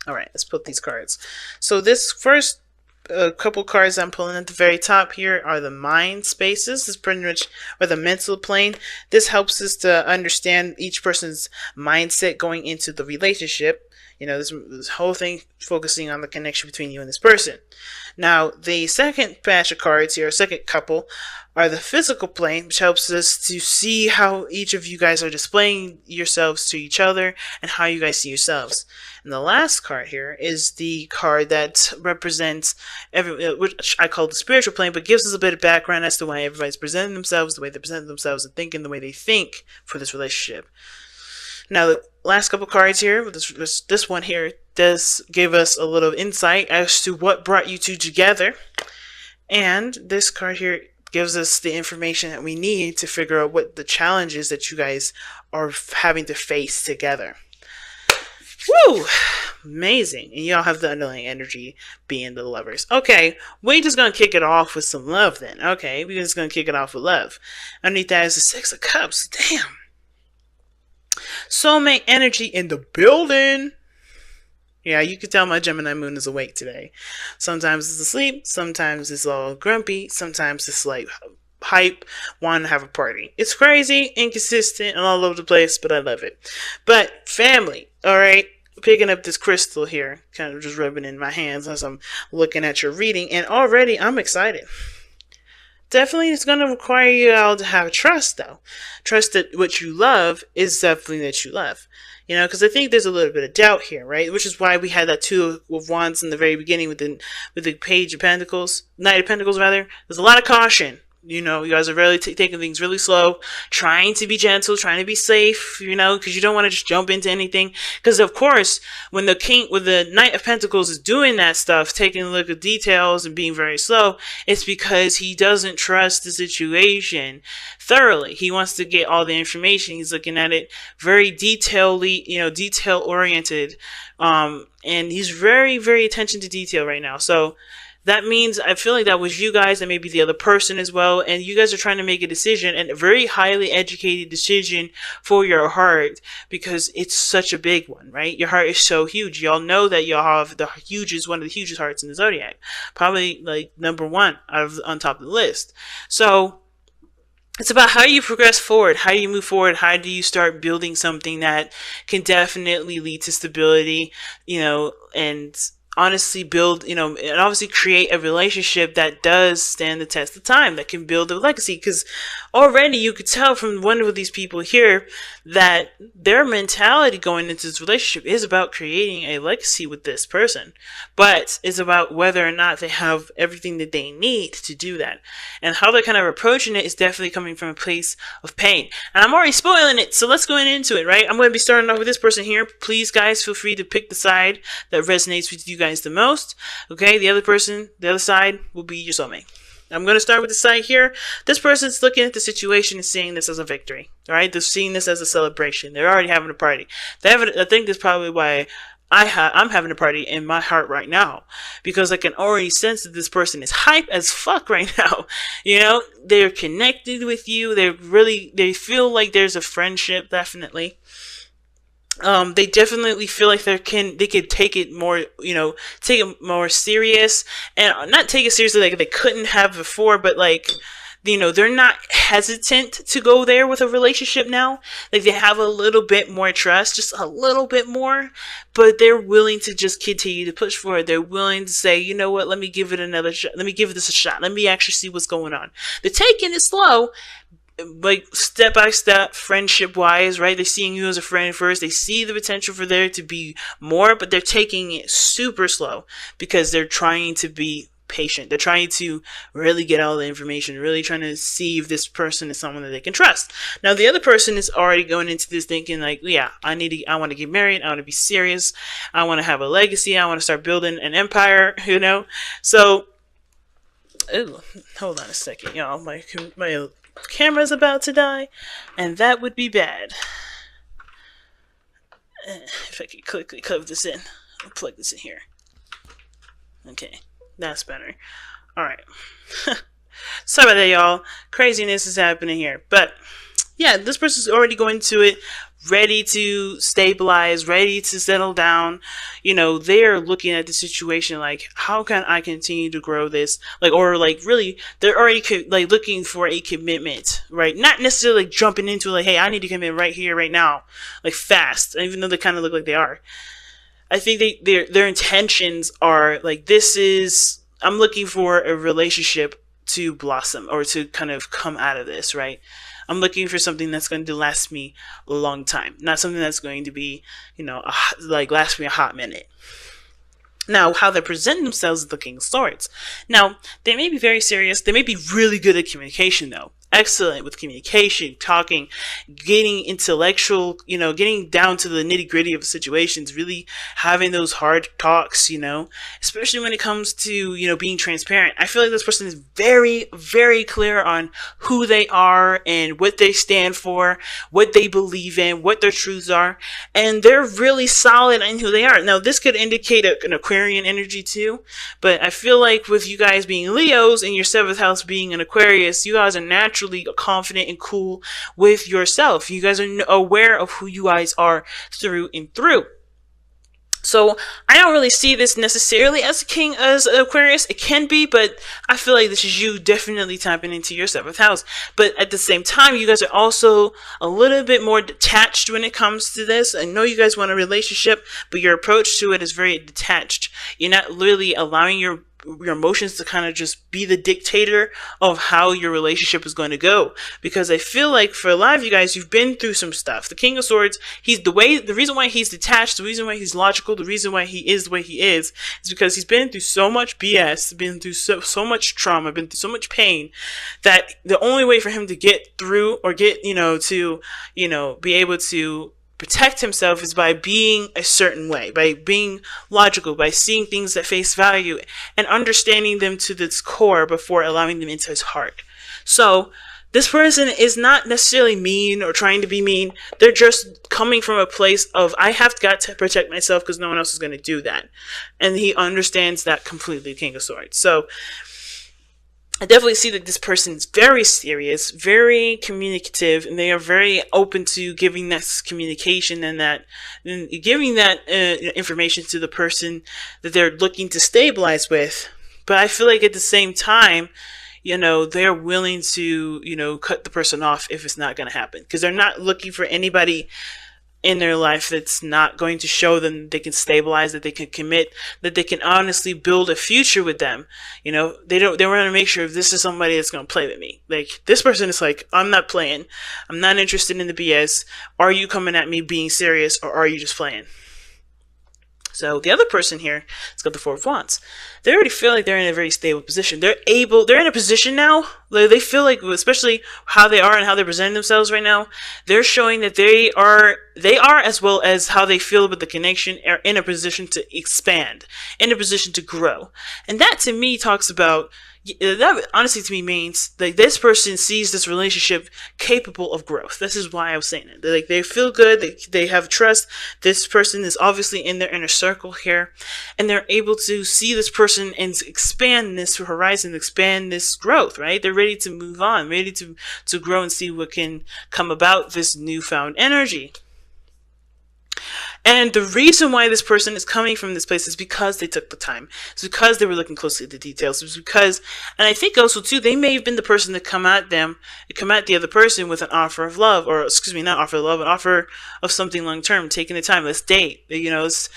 All right, let's put these cards. So this first couple cards I'm pulling at the very top here are the mind spaces. This is pretty much, or the mental plane. This helps us to understand each person's mindset going into the relationship. You know, this whole thing focusing on the connection between you and this person. Now, the second batch of cards here, second couple, are the physical plane, which helps us to see how each of you guys are displaying yourselves to each other and how you guys see yourselves. And the last card here is the card that represents which I call the spiritual plane, but gives us a bit of background as to why everybody's presenting themselves, the way they present themselves, and thinking the way they think for this relationship. Now, the last couple cards here, this one here, does give us a little insight as to what brought you two together. And this card here gives us the information that we need to figure out what the challenges that you guys are having to face together. Woo! Amazing. And y'all have the underlying energy being the lovers. Okay, we're just going to kick it off with some love then. Okay, we're just going to kick it off with love. Underneath that is the Six of Cups. Damn. Soulmate energy in the building. Yeah, you can tell my Gemini moon is awake today. Sometimes it's asleep, sometimes it's all grumpy, sometimes it's like hype, want to have a party. It's crazy, inconsistent, and all over the place, but I love it. But family, alright, picking up this crystal here, kind of just rubbing in my hands as I'm looking at your reading, and already I'm excited. Definitely it's going to require you all to have trust, though. Trust that what you love is definitely that you love. You know, because I think there's a little bit of doubt here, right? Which is why we had that Two of Wands in the very beginning with the Page of Pentacles, Knight of Pentacles, rather. There's a lot of caution. You know, you guys are really taking things really slow, trying to be gentle, trying to be safe, you know, because you don't want to just jump into anything. Because, of course, when the Knight of Pentacles is doing that stuff, taking a look at details and being very slow, it's because he doesn't trust the situation thoroughly. He wants to get all the information. He's looking at it very detail oriented. And he's very, very attention to detail right now. So, that means I feel like that was you guys and maybe the other person as well. And you guys are trying to make a decision, and a very highly educated decision for your heart, because it's such a big one, right? Your heart is so huge. Y'all know that y'all have one of the hugest hearts in the zodiac. Probably like number one on top of the list. So it's about how you progress forward. How do you move forward? How do you start building something that can definitely lead to stability, and honestly build, and obviously create a relationship that does stand the test of time, that can build a legacy. Because already you could tell from one of these people here that their mentality going into this relationship is about creating a legacy with this person, but it's about whether or not they have everything that they need to do that. And how they're kind of approaching it is definitely coming from a place of pain. And I'm already spoiling it, so let's go into it, right? I'm going to be starting off with this person here. Please, guys, feel free to pick the side that resonates with you guys the most. Okay, the other side will be your soulmate. I'm going to start with the side here. This person's looking at the situation and seeing this as a victory. All right, they're seeing this as a celebration. They're already having a party. I think that's probably why I'm having a party in my heart right now, because I can already sense that this person is hype as fuck right now. They're connected with you. They feel like there's a friendship, definitely. They definitely feel like they could take it more, take it more serious, and not take it seriously like they couldn't have before, but like, they're not hesitant to go there with a relationship now. Like, they have a little bit more trust, just a little bit more, but they're willing to just continue to push forward. They're willing to say, you know what, let me give it another shot. Let me give this a shot. Let me actually see what's going on. They're taking it slow, like step by step, friendship wise, right? They're seeing you as a friend first. They see the potential for there to be more, but they're taking it super slow because they're trying to be patient. They're trying to really get all the information, really trying to see if this person is someone that they can trust. Now, the other person is already going into this thinking like, yeah, I want to get married. I want to be serious. I want to have a legacy. I want to start building an empire, So, hold on a second, y'all. My camera's about to die, and that would be bad. If I could quickly plug this in. I'll plug this in here. Okay, that's better. Alright. Sorry about that, y'all. Craziness is happening here. But, yeah, this person's already going to it ready to stabilize, ready to settle down. They're looking at the situation like, how can I continue to grow this? Like, or like really, they're already like looking for a commitment, right? Not necessarily like jumping into like, hey, I need to commit right here, right now, like fast, even though they kind of look like they are. I think their intentions are like, I'm looking for a relationship to blossom or to kind of come out of this, right? I'm looking for something that's going to last me a long time, not something that's going to be, like last me a hot minute. Now, how they present themselves as the King of Swords. Now, they may be very serious. They may be really good at communication, though. Excellent with communication, talking, getting intellectual, getting down to the nitty gritty of situations, really having those hard talks, especially when it comes to, being transparent. I feel like this person is very, very clear on who they are and what they stand for, what they believe in, what their truths are, and they're really solid in who they are. Now, this could indicate an Aquarian energy too, but I feel like with you guys being Leos and your 7th house being an Aquarius, you guys are naturally confident and cool with yourself. You guys are aware of who you guys are through and through. So I don't really see this necessarily as an Aquarius. It can be, but I feel like this is you definitely tapping into your 7th house. But at the same time, you guys are also a little bit more detached when it comes to this. I know you guys want a relationship, but your approach to it is very detached. You're not really allowing your emotions to kind of just be the dictator of how your relationship is going to go. Because I feel like for a lot of you guys, you've been through some stuff. The King of Swords, the reason why he's detached, the reason why he's logical, the reason why he is the way he is because he's been through so much BS, been through so much trauma, been through so much pain, that the only way for him to get through or get, be able to protect himself is by being a certain way, by being logical, by seeing things at face value and understanding them to its core before allowing them into his heart. So this person is not necessarily mean or trying to be mean. They're just coming from a place of, I have got to protect myself because no one else is going to do that. And he understands that completely, King of Swords. So I definitely see that this person is very serious, very communicative, and they are very open to giving that communication and giving that information to the person that they're looking to stabilize with. But I feel like at the same time, they're willing to, cut the person off if it's not going to happen, because they're not looking for anybody in their life that's not going to show them they can stabilize, that they can commit, that they can honestly build a future with them. They want to make sure if this is somebody that's going to play with me. Like, this person is like, I'm not playing. I'm not interested in the BS. Are you coming at me being serious, or are you just playing? So the other person here, it's got the 4 of Wands. They already feel like they're in a very stable position. They're in a position now, they feel like, especially how they are and how they're presenting themselves right now, they're showing that they are, as well as how they feel about the connection, are in a position to expand, in a position to grow. And that to me talks about, that honestly to me means like this person sees this relationship capable of growth. This is why I was saying it. They feel good. They have trust. This person is obviously in their inner circle here, and they're able to see this person and expand this horizon, expand this growth, right? They're ready to move on, ready to grow and see what can come about this newfound energy. And the reason why this person is coming from this place is because they took the time. It's because they were looking closely at the details. It's because, and I think also too, they may have been the person to come at the other person with an offer of love, or not offer of love, an offer of something long term, taking the time. Let's date. Let's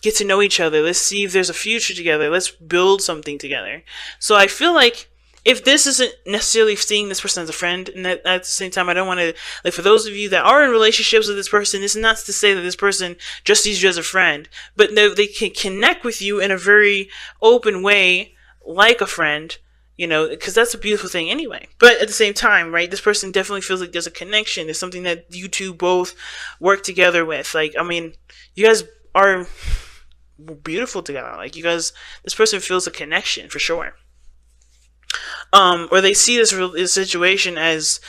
get to know each other. Let's see if there's a future together. Let's build something together. So I feel like, if this isn't necessarily seeing this person as a friend, and at the same time, I don't want to, like, for those of you that are in relationships with this person, it's not to say that this person just sees you as a friend, but no, they can connect with you in a very open way, like a friend, because that's a beautiful thing anyway. But at the same time, right, this person definitely feels like there's a connection. There's something that you two both work together with. Like, I mean, you guys are beautiful together. Like, this person feels a connection for sure. Or they see this situation as,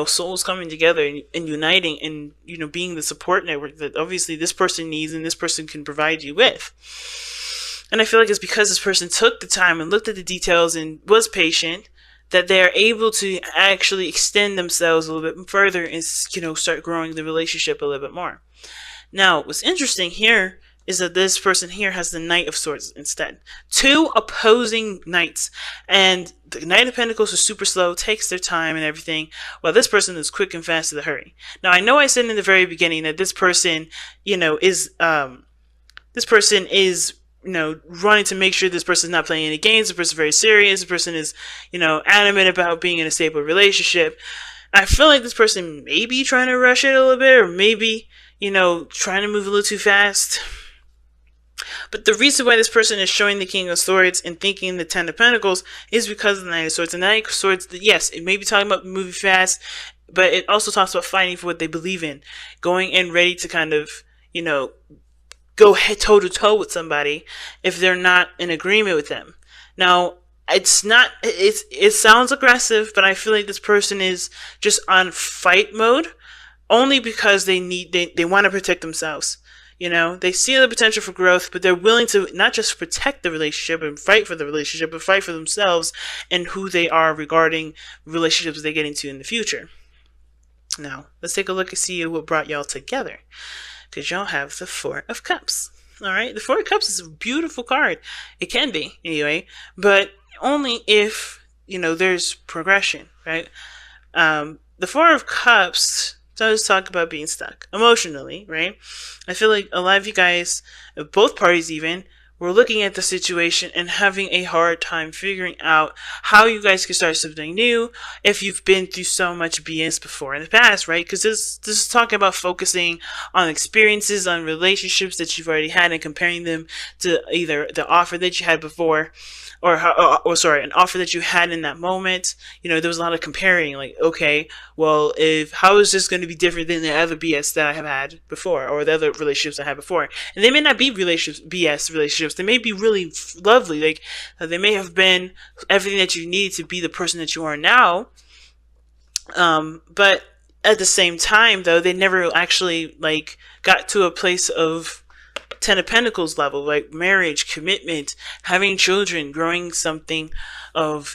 souls coming together and uniting and, being the support network that obviously this person needs and this person can provide you with. And I feel like it's because this person took the time and looked at the details and was patient that they're able to actually extend themselves a little bit further and, start growing the relationship a little bit more. Now, what's interesting here is that this person here has the Knight of Swords instead. Two opposing knights. And the Knight of Pentacles is super slow, takes their time and everything, while this person is quick and fast to the hurry. Now, I know I said in the very beginning that this person, is running to make sure this person is not playing any games. The person is very serious. The person is, adamant about being in a stable relationship. I feel like this person may be trying to rush it a little bit, or maybe, trying to move a little too fast. But the reason why this person is showing the King of Swords and thinking the Ten of Pentacles is because of the Knight of Swords. The Knight of Swords, yes, it may be talking about moving fast, but it also talks about fighting for what they believe in. Going in ready to kind of, go head toe to toe with somebody if they're not in agreement with them. Now, it sounds aggressive, but I feel like this person is just on fight mode only because they want to protect themselves. They see the potential for growth, but they're willing to not just protect the relationship and fight for the relationship, but fight for themselves and who they are regarding relationships they get into in the future. Now, let's take a look and see what brought y'all together. Because y'all have the Four of Cups. Alright? The Four of Cups is a beautiful card. It can be, anyway. But only if, there's progression, right? The Four of Cups does talk about being stuck emotionally, right? I feel like a lot of you guys, both parties even, were looking at the situation and having a hard time figuring out how you guys can start something new if you've been through so much BS before in the past, right? Because this is talking about focusing on experiences, on relationships that you've already had and comparing them to either the offer that you had before or an offer that you had in that moment. There was a lot of comparing, like, okay, well, how is this going to be different than the other BS that I have had before, or the other relationships I had before? And they may not be BS relationships. They may be really lovely. Like, they may have been everything that you need to be the person that you are now. But at the same time, though, they never actually, got to a place of Ten of Pentacles level, like marriage, commitment, having children, growing something of,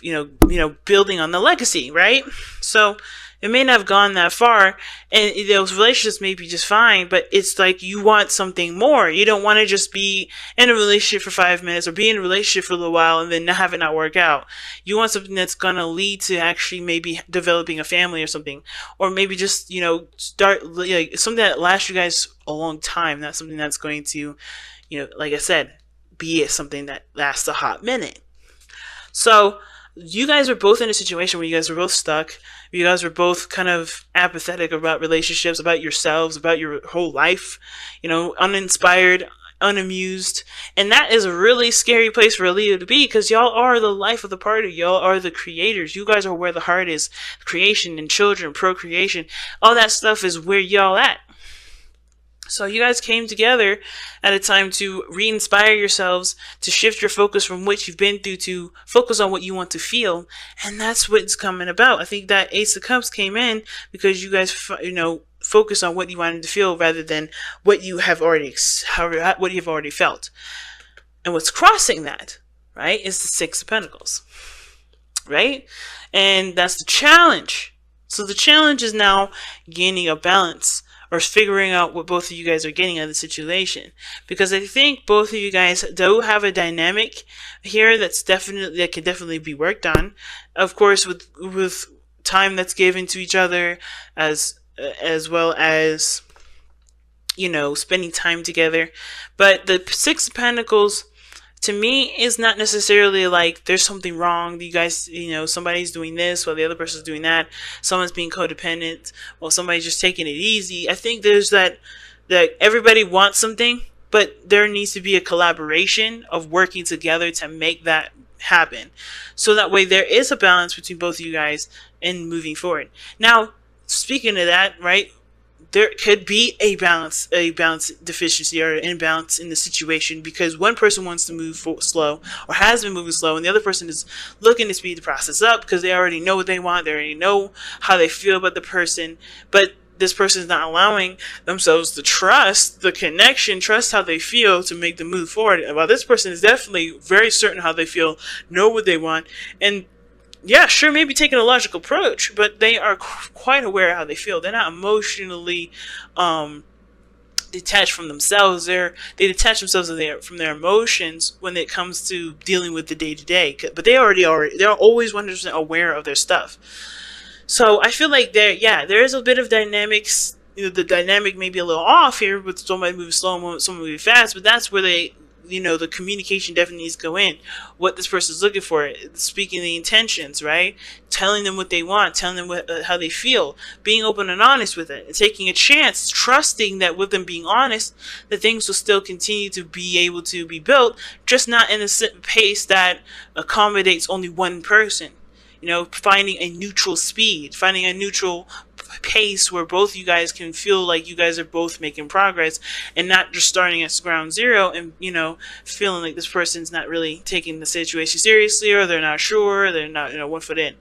building on the legacy, right? So it may not have gone that far, and those relationships may be just fine, but it's like you want something more. You don't want to just be in a relationship for 5 minutes or be in a relationship for a little while and then have it not work out. You want something that's going to lead to actually maybe developing a family or something, or maybe just, start something that lasts you guys a long time, not something that's going to, like I said, be something that lasts a hot minute. So you guys were both in a situation where you guys were both stuck. You guys were both kind of apathetic about relationships, about yourselves, about your whole life, uninspired, unamused. And that is a really scary place for a Leo to be, because y'all are the life of the party. Y'all are the creators. You guys are where the heart is. Creation and children, procreation, all that stuff is where y'all at. So you guys came together at a time to re-inspire yourselves, to shift your focus from what you've been through to focus on what you want to feel. And that's what it's coming about. I think that Ace of Cups came in because you guys, focus on what you wanted to feel rather than what you have already felt. And what's crossing that, right, is the Six of Pentacles, right? And that's the challenge. So the challenge is now gaining a balance, or figuring out what both of you guys are getting out of the situation. Because I think both of you guys do have a dynamic here that can definitely be worked on. Of course, with time that's given to each other, as well as, spending time together. But the Six of Pentacles, to me, is not necessarily like there's something wrong. You guys, somebody's doing this while the other person's doing that. Someone's being codependent while somebody's just taking it easy. I think there's that everybody wants something, but there needs to be a collaboration of working together to make that happen. So that way there is a balance between both of you guys in moving forward. Now, speaking of that, right, there could be a balance deficiency or an imbalance in the situation because one person wants to move slow or has been moving slow, and the other person is looking to speed the process up because they already know what they want, they already know how they feel about the person, but this person is not allowing themselves to trust the connection, trust how they feel to make the move forward. While this person is definitely very certain how they feel, know what they want, and yeah, sure, maybe taking a logical approach, but they are quite aware of how they feel. They're not emotionally um, detached from themselves. They detach themselves from their emotions when it comes to dealing with the day to day. But they're always 100% aware of their stuff. So I feel like there is a bit of dynamics. The dynamic may be a little off here with somebody moving slow, someone moving fast, but that's where the communication definitely needs to go in. What this person's looking for, speaking the intentions, right? Telling them what they want, telling them how they feel, being open and honest with it, and taking a chance, trusting that with them being honest, that things will still continue to be able to be built, just not in a pace that accommodates only one person. Finding a neutral speed, finding a neutral pace where both you guys can feel like you guys are both making progress and not just starting at ground zero and, feeling like this person's not really taking the situation seriously, or they're not sure, they're not, 1 foot in.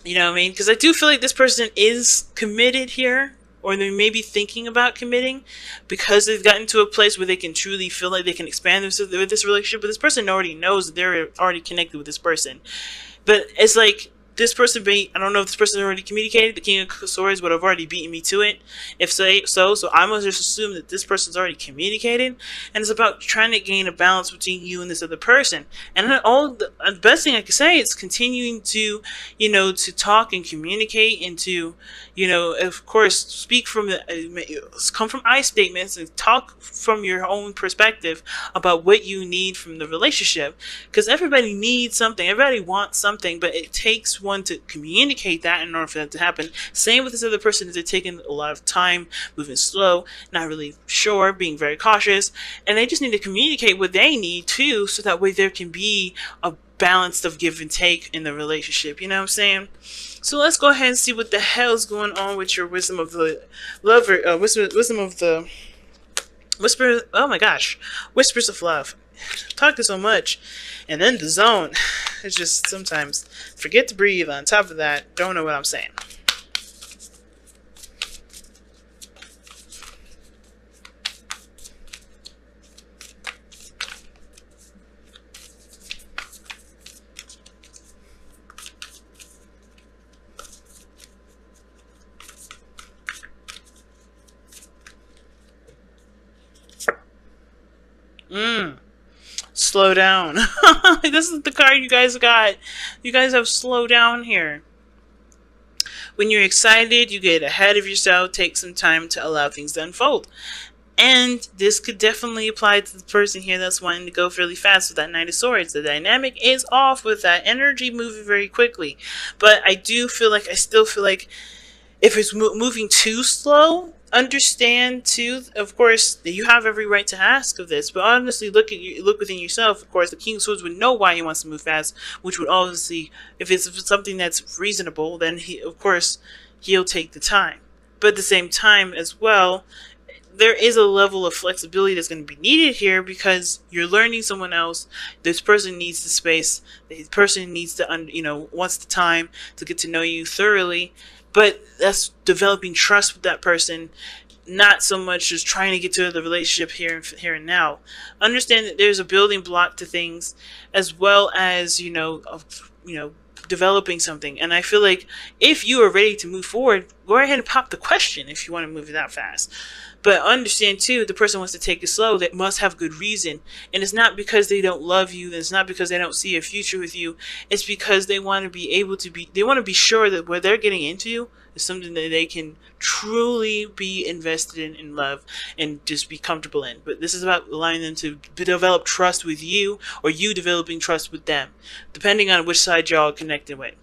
You know what I mean? Because I do feel like this person is committed here, or they may be thinking about committing because they've gotten to a place where they can truly feel like they can expand with this relationship. But this person already knows that they're already connected with this person. But it's like this person I don't know if this person already communicated. The King of Swords would have already beaten me to it. If so I must just assume that this person's already communicated, and it's about trying to gain a balance between you and this other person. And the best thing I can say is continuing to, to talk and communicate, and to, of course, speak come from I statements and talk from your own perspective about what you need from the relationship. Because everybody needs something, everybody wants something, but it takes one to communicate that in order for that to happen. Same with this other person, is they're taking a lot of time, moving slow, not really sure, being very cautious, and they just need to communicate what they need too, so that way there can be a balance of give and take in the relationship. You know what I'm saying? So let's go ahead and see what the hell's going on with your wisdom of the lover, wisdom of the whisper. Oh my gosh, whispers of love. Talking so much, and then the zone. It's just sometimes forget to breathe. On top of that, don't know what I'm saying. Slow down. This is the card you guys got. You guys have slow down here. When you're excited, you get ahead of yourself. Take some time to allow things to unfold. And this could definitely apply to the person here that's wanting to go fairly fast with that Knight of Swords. The dynamic is off with that energy moving very quickly. But I still feel like if it's moving too slow, understand too, of course, that you have every right to ask of this. But honestly, look within yourself. Of course, the King of Swords would know why he wants to move fast, which would obviously, if it's something that's reasonable, then he'll take the time. But at the same time as well, there is a level of flexibility that's going to be needed here, because you're learning someone else. This person needs the space. The person needs to, wants the time to get to know you thoroughly. But that's developing trust with that person, not so much just trying to get to the relationship here and now. Understand that there's a building block to things, as well as developing something. And I feel like if you are ready to move forward, go ahead and pop the question if you want to move it that fast. But understand too, the person wants to take it slow. That must have good reason, and it's not because they don't love you. It's not because they don't see a future with you. It's because they want to they want to be sure that what they're getting into is something that they can truly be invested in love, and just be comfortable in. But this is about allowing them to develop trust with you, or you developing trust with them, depending on which side y'all are connected with.